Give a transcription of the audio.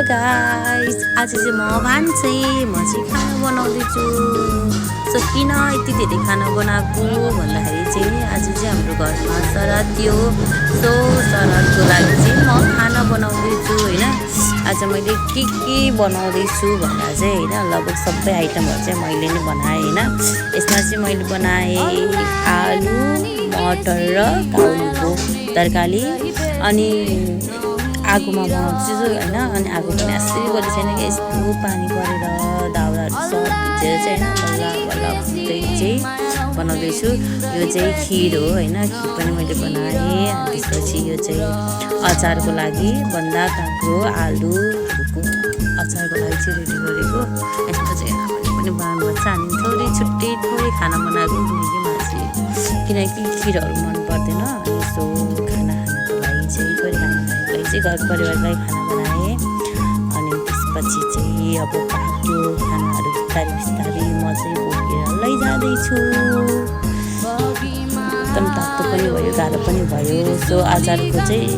Hello guys, आज चाहिँ म भान्से म चाहिँ खाना बनाउँदैछु। सो किन यति धेरै खाना बनाएको भन्दाखेरि चाहिँ आज चाहिँ हाम्रो घरमा श्राद्ध थियो। सो श्राद्धको लागि चाहिँ म खाना बनाउँदैछु हैन। आज मैले के बनाउँदैछु भन्दा चाहिँ हैन, लगभग सबै आइटमहरु चाहिँ मैले नै बनाएँ हैन। यसमा चाहिँ मैले बनाएँ आलु, मटर र काउलीको तरकारी। अनि आगोमा बनाउँछु हैन। अनि आगो पनि यसरी गरी छैन, यस्तो पानी परेर दाउराहरू सब भिजेर चाहिँ हैन बल्ल बल्ल फुट्दै चाहिँ बनाउँदैछु। यो चाहिँ खिर हो हैन, खिर पनि मैले बनाएँ। अनि त्यसपछि यो चाहिँ अचारको लागि बन्दा काँक्रो आलुको अचारको लागि चाहिँ रेडी गरेको। यसमा चाहिँ हामीले पनि बनाउनु पर्छ। अनि थोरै खाना बनाएको किनकि चाहिँ किनकि खिरहरू मन पर्दैन। अनि यसो खाना खानको लागि चाहिँ थोरै खाना खानको लागि चाहिँ घर परिवारलाई खाना बनाएँ। अनि त्यसपछि चाहिँ अब त्यो खानाहरू बिस्तारै म चाहिँ बोकेर लैजाँदैछु। एकदम तातो पनि भयो, गाह्रो पनि भयो। सो अचारको चाहिँ